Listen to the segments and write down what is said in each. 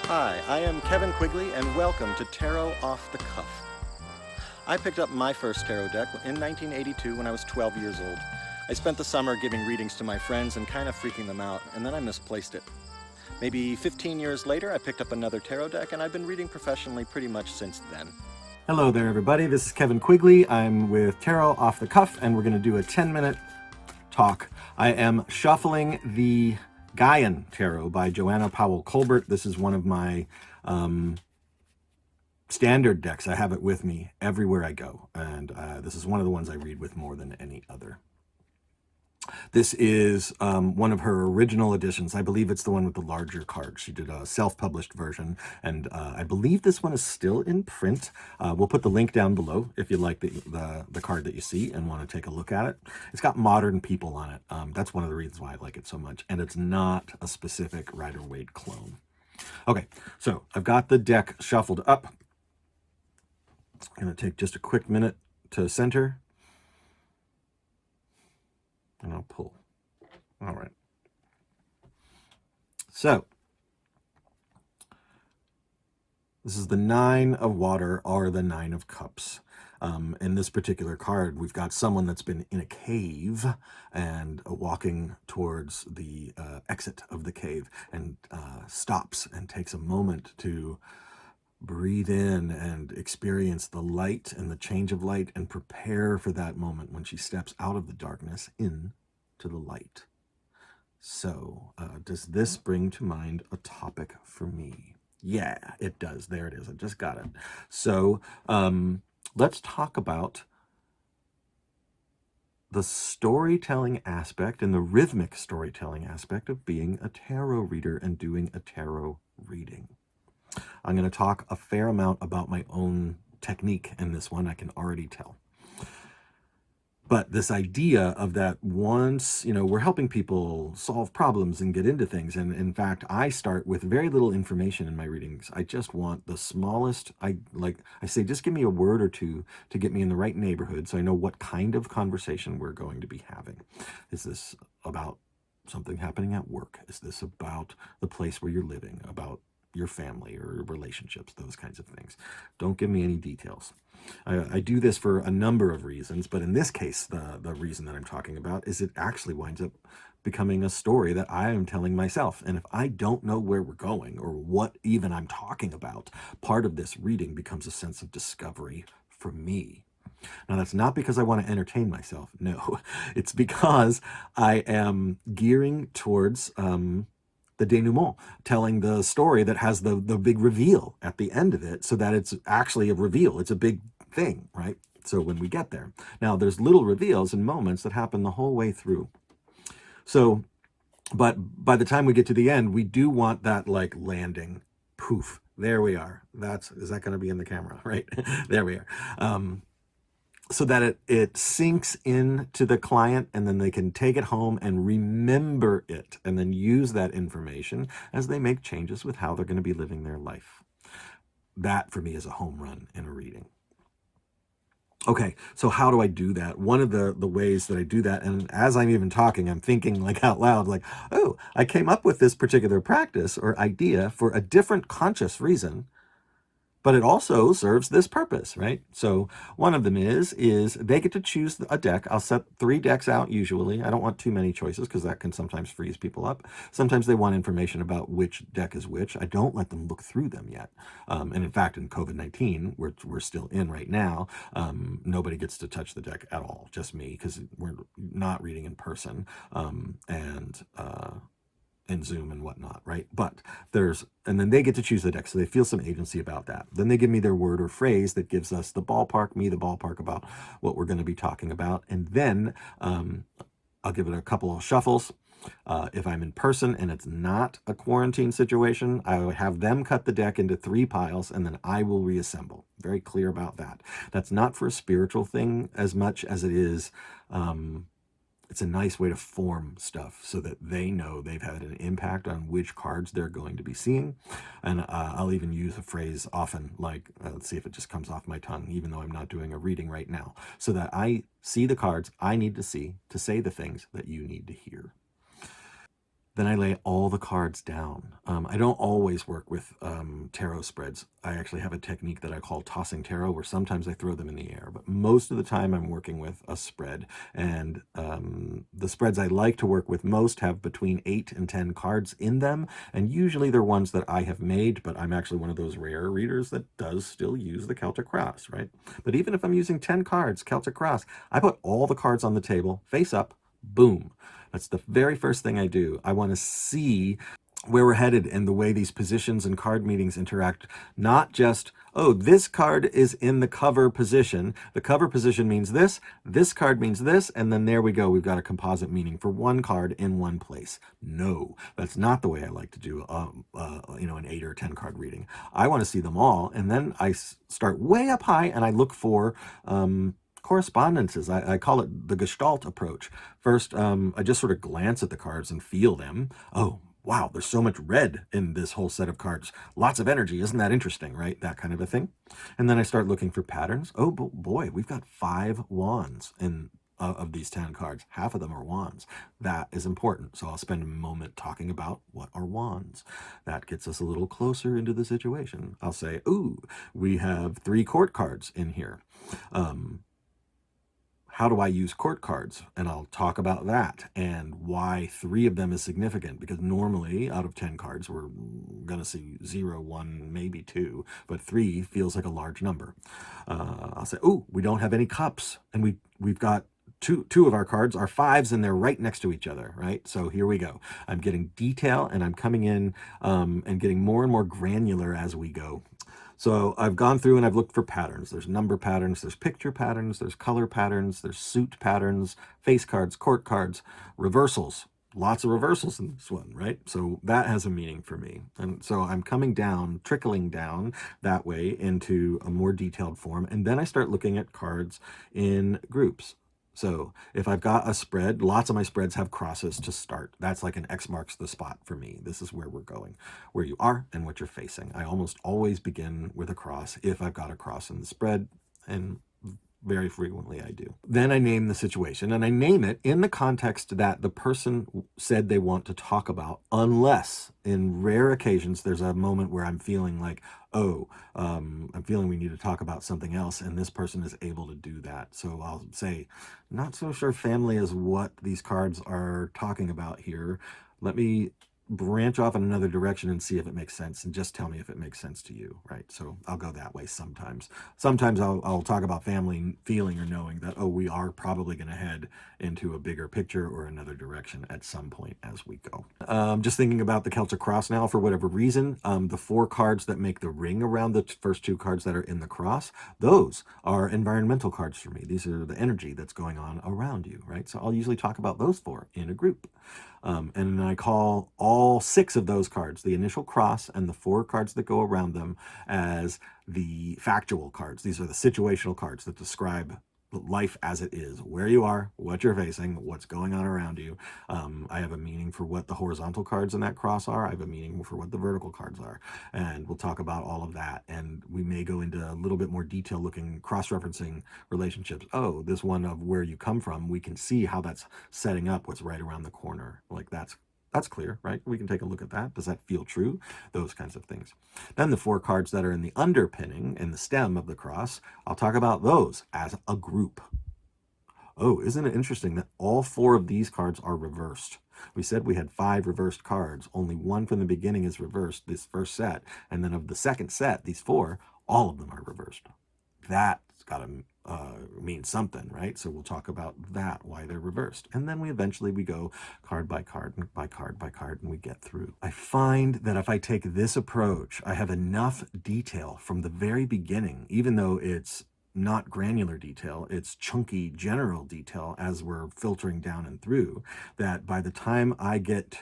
Hi, I am Kevin Quigley, and welcome to Tarot Off the Cuff. I picked up my first tarot deck in 1982 when I was 12 years old. I spent the summer giving readings to my friends and kind of freaking them out, and then I misplaced it. Maybe 15 years later, I picked up another tarot deck, and I've been reading professionally pretty much since then. Hello there, everybody. This is Kevin Quigley. I'm with Tarot Off the Cuff, and we're going to do a 10-minute talk. I am shuffling the Gaian Tarot by Joann Powell Colbert. This is one of my standard decks. I have it with me everywhere I go, and this is one of the ones I read with more than any other. This is one of her original editions. I believe it's the one with the larger card. She did a self-published version, and I believe this one is still in print. We'll put the link down below if you like the card that you see and want to take a look at it. It's got modern people on it. That's one of the reasons why I like it so much, and it's not a specific Rider-Waite clone. Okay, so I've got the deck shuffled up. I'm going to take just a quick minute to center. And I'll pull. All right. So this is the Nine of Water or the Nine of Cups. In this particular card, we've got someone that's been in a cave and walking towards the exit of the cave and stops and takes a moment to breathe in and experience the light and the change of light and prepare for that moment when she steps out of the darkness into the light. So does this bring to mind a topic for me? Yeah, it does. There it is. I just got it. So let's talk about the storytelling aspect and the rhythmic storytelling aspect of being a tarot reader and doing a tarot reading. I'm going to talk a fair amount about my own technique in this one, I can already tell. But this idea of that once, we're helping people solve problems and get into things. And in fact, I start with very little information in my readings. I just want the smallest, I say, just give me a word or two to get me in the right neighborhood so I know what kind of conversation we're going to be having. Is this about something happening at work? Is this about the place where you're living, about your family or relationships, those kinds of things? Don't give me any details. I do this for a number of reasons, but in this case, the reason that I'm talking about is it actually winds up becoming a story that I am telling myself. And if I don't know where we're going or what even I'm talking about, part of this reading becomes a sense of discovery for me. Now, that's not because I want to entertain myself. No, it's because I am gearing towards the denouement, telling the story that has the big reveal at the end of it, so that it's actually a reveal. It's a big thing, right? So when we get there. Now, there's little reveals and moments that happen the whole way through. So, but by the time we get to the end, we do want that like landing. Poof. There we are. Is that going to be in the camera, right? There we are. So that it sinks into the client, and then they can take it home and remember it, and then use that information as they make changes with how they're going to be living their life. That, for me, is a home run in a reading. Okay, so how do I do that? One of the ways that I do that, and as I'm even talking, I'm thinking like out loud, like, oh, I came up with this particular practice or idea for a different conscious reason, but it also serves this purpose, right? So one of them is they get to choose a deck. I'll set 3 decks out usually. I don't want too many choices because that can sometimes freeze people up. Sometimes they want information about which deck is which. I don't let them look through them yet. And in fact, in COVID-19, we're still in right now, nobody gets to touch the deck at all, just me, because we're not reading in person. And Zoom and whatnot, right? But and then they get to choose the deck, so they feel some agency about that. Then they give me their word or phrase that gives us the ballpark about what we're going to be talking about. And then I'll give it a couple of shuffles. If I'm in person and it's not a quarantine situation, I will have them cut the deck into 3 piles, and then I will reassemble. Very clear about that. That's not for a spiritual thing as much as it is it's a nice way to form stuff so that they know they've had an impact on which cards they're going to be seeing. And I'll even use a phrase often like, let's see if it just comes off my tongue, even though I'm not doing a reading right now, so that I see the cards I need to see to say the things that you need to hear. Then I lay all the cards down. I don't always work with tarot spreads. I actually have a technique that I call tossing tarot, where sometimes I throw them in the air, but most of the time I'm working with a spread. And the spreads I like to work with most have between 8 and 10 cards in them, and usually they're ones that I have made, but I'm actually one of those rare readers that does still use the Celtic Cross, right? But even if I'm using 10 cards, Celtic Cross, I put all the cards on the table, face up, boom. That's the very first thing I do. I want to see where we're headed and the way these positions and card meetings interact. Not just, oh, this card is in the cover position. The cover position means this card means this, and then there we go. We've got a composite meaning for one card in one place. No, that's not the way I like to do an 8 or 10 card reading. I want to see them all, and then I start way up high and I look for correspondences. I call it the Gestalt approach. First, I just sort of glance at the cards and feel them. Oh, wow, there's so much red in this whole set of cards. Lots of energy. Isn't that interesting, right? That kind of a thing. And then I start looking for patterns. Oh, boy, we've got 5 wands in of these 10 cards. Half of them are wands. That is important. So I'll spend a moment talking about what are wands. That gets us a little closer into the situation. I'll say, ooh, we have 3 court cards in here. How do I use court cards? And I'll talk about that and why 3 of them is significant, because normally out of 10 cards, we're going to see 0, 1, maybe 2, but 3 feels like a large number. I'll say, oh, we don't have any cups, and we've got two of our cards are 5s, and they're right next to each other, right? So here we go. I'm getting detail, and I'm coming in and getting more and more granular as we go. So I've gone through and I've looked for patterns. There's number patterns, there's picture patterns, there's color patterns, there's suit patterns, face cards, court cards, reversals. Lots of reversals in this one, right? So that has a meaning for me. And so I'm coming down, trickling down that way into a more detailed form. And then I start looking at cards in groups. So if I've got a spread, lots of my spreads have crosses to start. That's like an X marks the spot for me. This is where we're going, where you are and what you're facing. I almost always begin with a cross if I've got a cross in the spread, and very frequently I do. Then I name the situation, and I name it in the context that the person said they want to talk about, unless in rare occasions there's a moment where I'm feeling like, oh, I'm feeling we need to talk about something else, and this person is able to do that. So I'll say, not so sure family is what these cards are talking about here. Let me branch off in another direction and see if it makes sense, and just tell me if it makes sense to you, right? So I'll go that way sometimes. Sometimes I'll talk about family, feeling or knowing that, oh, we are probably going to head into a bigger picture or another direction at some point as we go. Just thinking about the Celtic Cross now, for whatever reason, the 4 cards that make the ring around the first 2 cards that are in the cross, those are environmental cards for me. These are the energy that's going on around you, right? So I'll usually talk about those 4 in a group. And I call all 6 of those cards, the initial cross and the 4 cards that go around them, as the factual cards. These are the situational cards that describe life as it is, where you are, what you're facing, what's going on around you. I have a meaning for what the horizontal cards in that cross are. I have a meaning for what the vertical cards are. And we'll talk about all of that. And we may go into a little bit more detail looking, cross-referencing relationships. Oh, this one of where you come from, we can see how that's setting up what's right around the corner. Like that's clear, right? We can take a look at that. Does that feel true? Those kinds of things. Then the 4 cards that are in the underpinning and the stem of the cross, I'll talk about those as a group. Oh, isn't it interesting that all 4 of these cards are reversed? We said we had 5 reversed cards. Only 1 from the beginning is reversed, this first set. And then of the second set, these 4, all of them are reversed. That's got to mean something, right? So we'll talk about that, why they're reversed. And then we go card by card by card by card, and we get through. I find that if I take this approach, I have enough detail from the very beginning, even though it's not granular detail, it's chunky general detail as we're filtering down and through, that by the time I get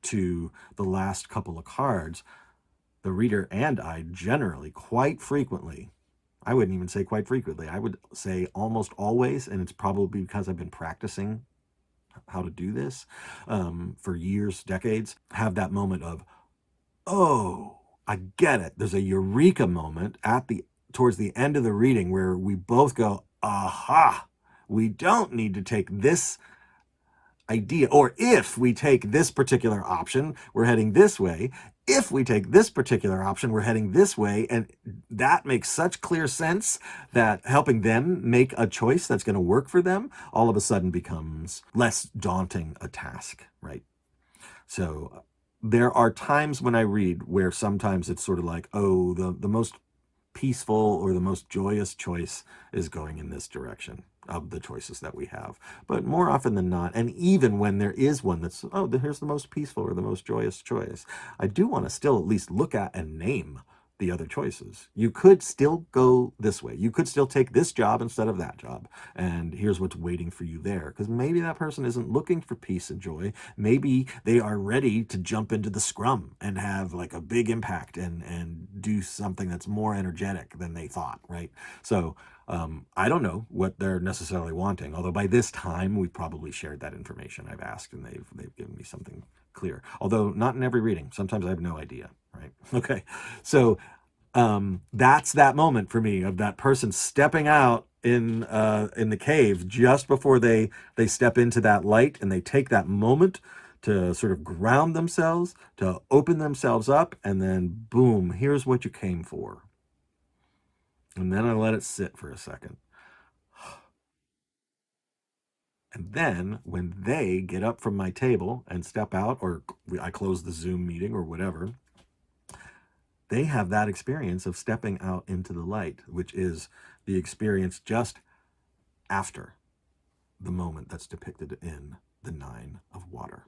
to the last couple of cards, the reader and I generally, quite frequently, I wouldn't even say quite frequently, I would say almost always, and it's probably because I've been practicing how to do this for years, decades, have that moment of, oh, I get it. There's a eureka moment towards the end of the reading where we both go, aha, we don't need to take this idea. Or if we take this particular option, we're heading this way. If we take this particular option, we're heading this way. And that makes such clear sense that helping them make a choice that's going to work for them all of a sudden becomes less daunting a task, right? So there are times when I read where sometimes it's sort of like, oh, the most peaceful or the most joyous choice is going in this direction of the choices that we have. But more often than not, and even when there is one that's, oh, here's the most peaceful or the most joyous choice, I do want to still at least look at and name the other choices. You could still go this way. You could still take this job instead of that job. And here's what's waiting for you there. Because maybe that person isn't looking for peace and joy. Maybe they are ready to jump into the scrum and have like a big impact and do something that's more energetic than they thought, right? So I don't know what they're necessarily wanting. Although by this time, we've probably shared that information. I've asked and they've given me something clear. Although not in every reading. Sometimes I have no idea, right? Okay. So that's that moment for me of that person stepping out in the cave just before they step into that light, and they take that moment to sort of ground themselves, to open themselves up, and then boom, here's what you came for. And then I let it sit for a second. And then when they get up from my table and step out, or I close the Zoom meeting or whatever, they have that experience of stepping out into the light, which is the experience just after the moment that's depicted in the Nine of Water.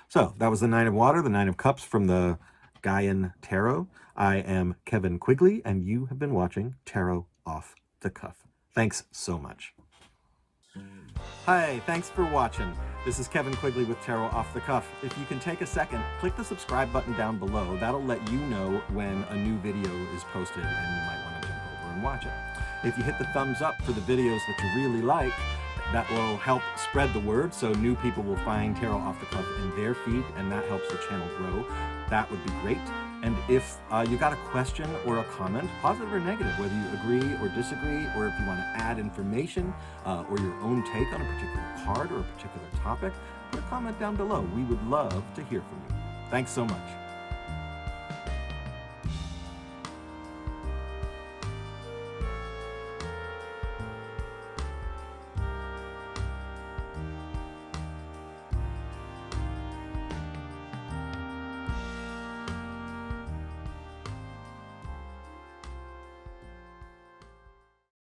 So that was the Nine of Water, the Nine of Cups from the Gaian Tarot. I am Kevin Quigley, and you have been watching Tarot Off the Cuff. Thanks so much. Hi, thanks for watching. This is Kevin Quigley with Tarot Off the Cuff. If you can take a second, click the subscribe button down below. That'll let you know when a new video is posted and you might want to jump over and watch it. If you hit the thumbs up for the videos that you really like, that will help spread the word so new people will find Tarot Off the Cuff in their feed, and that helps the channel grow. That would be great. And if you got a question or a comment, positive or negative, whether you agree or disagree, or if you want to add information or your own take on a particular card or a particular topic, put a comment down below. We would love to hear from you. Thanks so much.